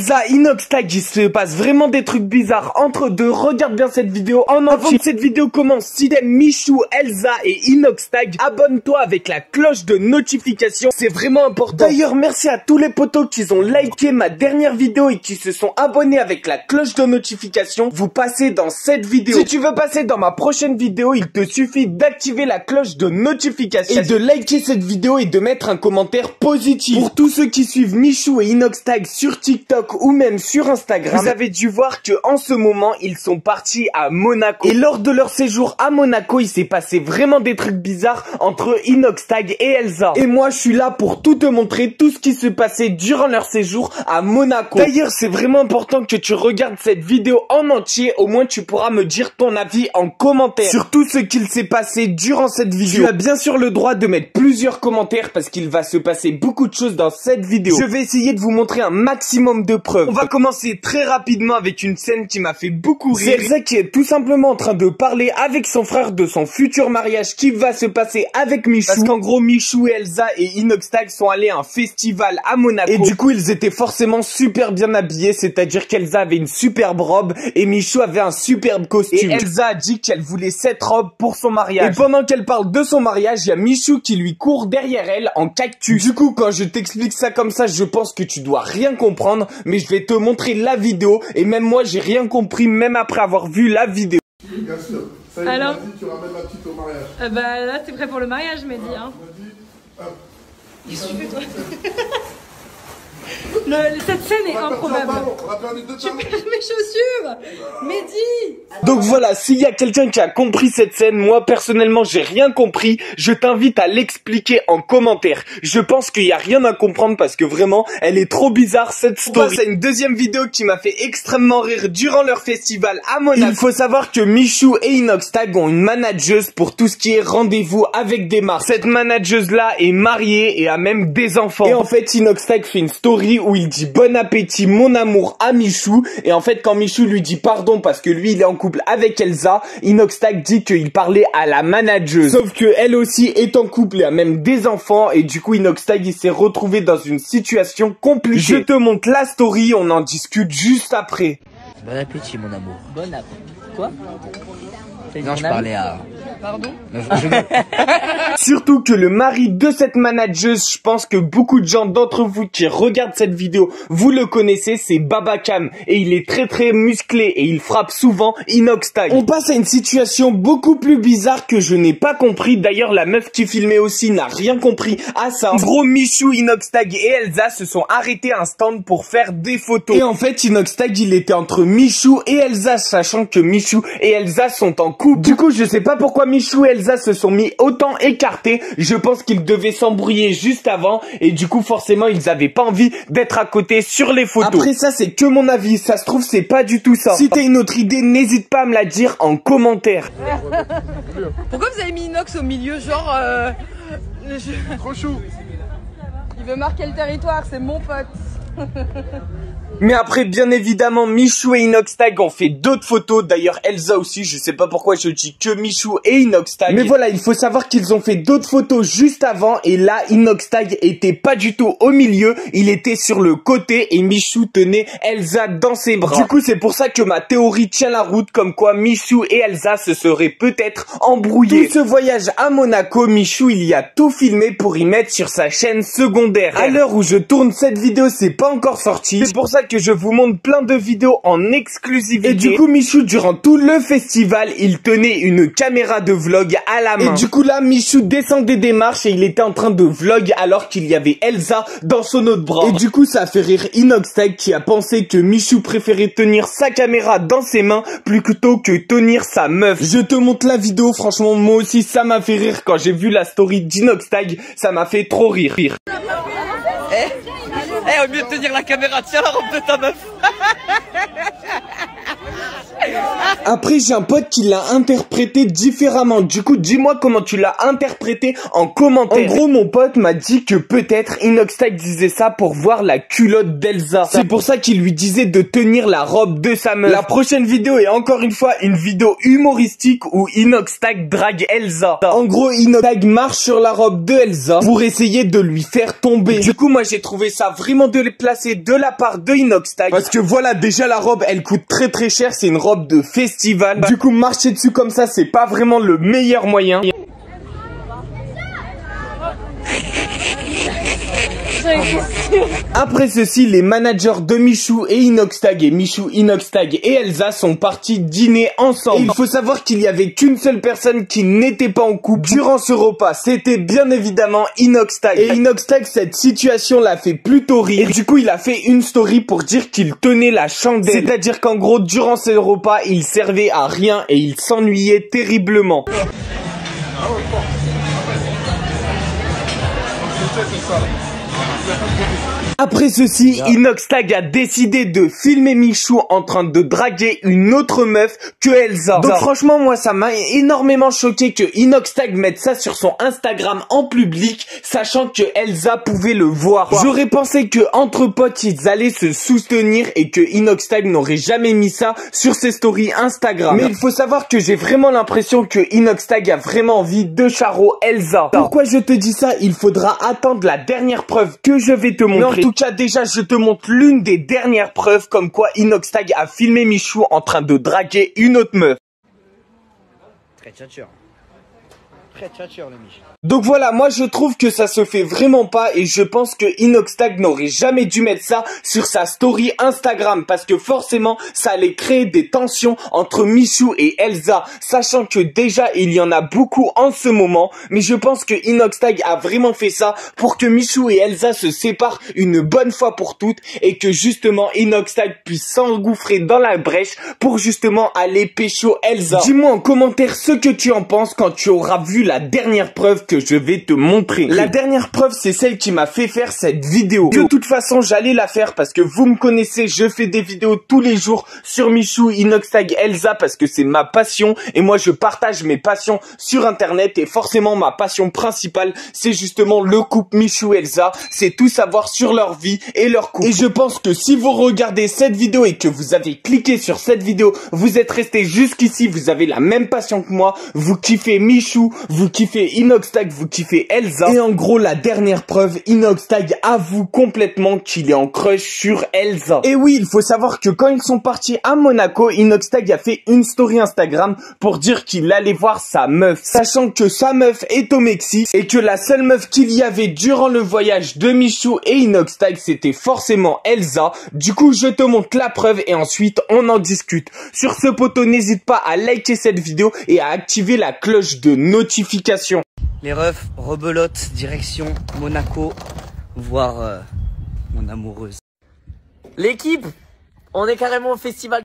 Elsa, Inoxtag, il se passe vraiment des trucs bizarres entre deux. Regarde bien cette vidéo en entier. Avant que cette vidéo commence, si t'aimes Michou, Elsa et Inoxtag, abonne-toi avec la cloche de notification. C'est vraiment important. D'ailleurs, merci à tous les potos qui ont liké ma dernière vidéo et qui se sont abonnés avec la cloche de notification. Vous passez dans cette vidéo. Si tu veux passer dans ma prochaine vidéo, il te suffit d'activer la cloche de notification et de liker cette vidéo et de mettre un commentaire positif. Pour tous ceux qui suivent Michou et Inoxtag sur TikTok ou même sur Instagram, vous avez dû voir que en ce moment, ils sont partis à Monaco. Et lors de leur séjour à Monaco, il s'est passé vraiment des trucs bizarres entre Inoxtag et Elsa. Et moi, je suis là pour tout te montrer, tout ce qui se passait durant leur séjour à Monaco. D'ailleurs, c'est vraiment important que tu regardes cette vidéo en entier. Au moins, tu pourras me dire ton avis en commentaire sur tout ce qu'il s'est passé durant cette vidéo. Tu as bien sûr le droit de mettre plusieurs commentaires parce qu'il va se passer beaucoup de choses dans cette vidéo. Je vais essayer de vous montrer un maximum de preuves. On va commencer très rapidement avec une scène qui m'a fait beaucoup rire. C'est Elsa qui est tout simplement en train de parler avec son frère de son futur mariage qui va se passer avec Michou. Parce qu'en gros, Michou et Elsa et Inoxtag sont allés à un festival à Monaco. Et du coup, ils étaient forcément super bien habillés. C'est-à-dire qu'Elsa avait une superbe robe et Michou avait un superbe costume. Et Elsa a dit qu'elle voulait cette robe pour son mariage. Et pendant qu'elle parle de son mariage, il y a Michou qui lui court derrière elle en cactus. Du coup, quand je t'explique ça comme ça, je pense que tu dois rien comprendre. Mais je vais te montrer la vidéo. Et même moi, j'ai rien compris, même après avoir vu la vidéo. Bien sûr. Ça y est, alors, vas-y, tu ramènes ma petite au mariage. Bah là, t'es prêt pour le mariage, Mehdi, hein. Qu'est-ce que tu fais, toi? Cette scène est improbable. Tu perds mes chaussures, Mehdi. Donc voilà, s'il y a quelqu'un qui a compris cette scène, moi personnellement j'ai rien compris, je t'invite à l'expliquer en commentaire. Je pense qu'il y a rien à comprendre parce que vraiment, elle est trop bizarre cette story. On passe à une deuxième vidéo qui m'a fait extrêmement rire durant leur festival à Monaco. Il faut savoir que Michou et Inoxtag ont une manageuse pour tout ce qui est rendez-vous avec des marques. Cette manageuse là est mariée et a même des enfants. Et en fait, Inoxtag fait une story où il dit bon appétit mon amour à Michou, et en fait quand Michou lui dit pardon parce que lui il est en couple avec Elsa, Inoxtag dit qu'il parlait à la manageuse. Sauf que elle aussi est en couple et a même des enfants, et du coup Inoxtag il s'est retrouvé dans une situation compliquée. Je te montre la story, on en discute juste après. Bon appétit mon amour. Bon appétit. Quoi? Non, je parlais à... Pardon? Surtout que le mari de cette manageuse, je pense que beaucoup de gens d'entre vous qui regardent cette vidéo, vous le connaissez, c'est Babacam. Et il est très très musclé et il frappe souvent Inoxtag. On passe à une situation beaucoup plus bizarre que je n'ai pas compris. D'ailleurs, la meuf qui filmait aussi n'a rien compris à ça. En gros, Michou, Inoxtag et Elsa se sont arrêtés à un stand pour faire des photos. Et en fait, Inoxtag, il était entre Michou et Elsa, sachant que Michou et Elsa sont en couple. Du coup, je sais pas pourquoi Michou et Elsa se sont mis autant écartés. Je pense qu'ils devaient s'embrouiller juste avant et du coup, forcément, ils avaient pas envie d'être à côté sur les photos. Après ça, c'est que mon avis. Ça se trouve, c'est pas du tout ça. Si t'as une autre idée, n'hésite pas à me la dire en commentaire. Pourquoi vous avez mis Inox au milieu, genre Trop chou. Il veut marquer le territoire, c'est mon pote. Mais après, bien évidemment, Michou et Inoxtag ont fait d'autres photos. D'ailleurs, Elsa aussi. Je sais pas pourquoi je dis que Michou et Inoxtag. Mais voilà, il faut savoir qu'ils ont fait d'autres photos juste avant. Et là, Inoxtag était pas du tout au milieu. Il était sur le côté et Michou tenait Elsa dans ses bras. Du coup, c'est pour ça que ma théorie tient la route. Comme quoi, Michou et Elsa se seraient peut-être embrouillés. Tout ce voyage à Monaco, Michou, il y a tout filmé pour y mettre sur sa chaîne secondaire. À l'heure où je tourne cette vidéo, c'est pas encore sorti. C'est pour ça que je vous montre plein de vidéos en exclusivité. Et du coup, Michou, durant tout le festival, il tenait une caméra de vlog à la main. Et du coup, là, Michou descendait des marches et il était en train de vlog alors qu'il y avait Elsa dans son autre bras. Et du coup, ça a fait rire Inoxtag qui a pensé que Michou préférait tenir sa caméra dans ses mains plutôt que tenir sa meuf. Je te montre la vidéo, franchement, moi aussi, ça m'a fait rire quand j'ai vu la story d'Inoxtag. Ça m'a fait trop rire. Au mieux de tenir la caméra, tiens la robe de ta meuf. Après, j'ai un pote qui l'a interprété différemment. Du coup, dis-moi comment tu l'as interprété en commentaire. En gros, mon pote m'a dit que peut-être Inoxtag disait ça pour voir la culotte d'Elsa. C'est pour ça qu'il lui disait de tenir la robe de sa meuf. La prochaine vidéo est encore une fois une vidéo humoristique où Inoxtag drague Elsa. En gros, Inoxtag marche sur la robe de Elsa pour essayer de lui faire tomber. Du coup, moi, j'ai trouvé ça vraiment déplacé de la part de Inoxtag. Parce que voilà, déjà la robe, elle coûte très cher. C'est une robe de festival. Du coup, marcher dessus comme ça, c'est pas vraiment le meilleur moyen. Après ceci, les managers de Michou et Inoxtag et Michou, Inoxtag et Elsa sont partis dîner ensemble. Et il faut savoir qu'il y avait qu'une seule personne qui n'était pas en couple durant ce repas. C'était bien évidemment Inoxtag. Et Inoxtag, cette situation l'a fait plutôt rire. Et du coup, il a fait une story pour dire qu'il tenait la chandelle. C'est-à-dire qu'en gros, durant ce repas, il servait à rien et il s'ennuyait terriblement. Après ceci, Inoxtag a décidé de filmer Michou en train de draguer une autre meuf que Elsa. Donc franchement, moi, ça m'a énormément choqué que Inoxtag mette ça sur son Instagram en public, sachant que Elsa pouvait le voir. J'aurais pensé que entre potes, ils allaient se soutenir et que Inoxtag n'aurait jamais mis ça sur ses stories Instagram. Mais il faut savoir que j'ai vraiment l'impression que Inoxtag a vraiment envie de charo Elsa. Pourquoi je te dis ça? Il faudra attendre la dernière preuve que je vais te montrer. En tout cas, déjà, je te montre l'une des dernières preuves comme quoi Inoxtag a filmé Michou en train de draguer une autre meuf. Très tchatcheur. Très tchatcheur, le Mich. Donc voilà, moi je trouve que ça se fait vraiment pas et je pense que Inoxtag n'aurait jamais dû mettre ça sur sa story Instagram parce que forcément ça allait créer des tensions entre Michou et Elsa, sachant que déjà il y en a beaucoup en ce moment, mais je pense que Inoxtag a vraiment fait ça pour que Michou et Elsa se séparent une bonne fois pour toutes et que justement Inoxtag puisse s'engouffrer dans la brèche pour justement aller pécho Elsa. Dis-moi en commentaire ce que tu en penses quand tu auras vu la dernière preuve que je vais te montrer. La dernière preuve, c'est celle qui m'a fait faire cette vidéo. De toute façon, j'allais la faire parce que vous me connaissez, je fais des vidéos tous les jours sur Michou, Inoxtag, Elsa parce que c'est ma passion et moi je partage mes passions sur internet et forcément ma passion principale, c'est justement le couple Michou-Elsa, c'est tout savoir sur leur vie et leur couple. Et je pense que si vous regardez cette vidéo et que vous avez cliqué sur cette vidéo, vous êtes resté jusqu'ici, vous avez la même passion que moi, vous kiffez Michou, vous kiffez Inoxtag, vous kiffez Elsa. Et en gros, la dernière preuve, Inoxtag avoue complètement qu'il est en crush sur Elsa. Et oui, il faut savoir que quand ils sont partis à Monaco, Inoxtag a fait une story Instagram pour dire qu'il allait voir sa meuf. Sachant que sa meuf est au Mexique et que la seule meuf qu'il y avait durant le voyage de Michou et Inoxtag, c'était forcément Elsa. Du coup, je te montre la preuve et ensuite, on en discute. Sur ce poteau, n'hésite pas à liker cette vidéo et à activer la cloche de notification. Les refs, rebelote, direction Monaco, voir mon amoureuse. L'équipe, on est carrément au festival.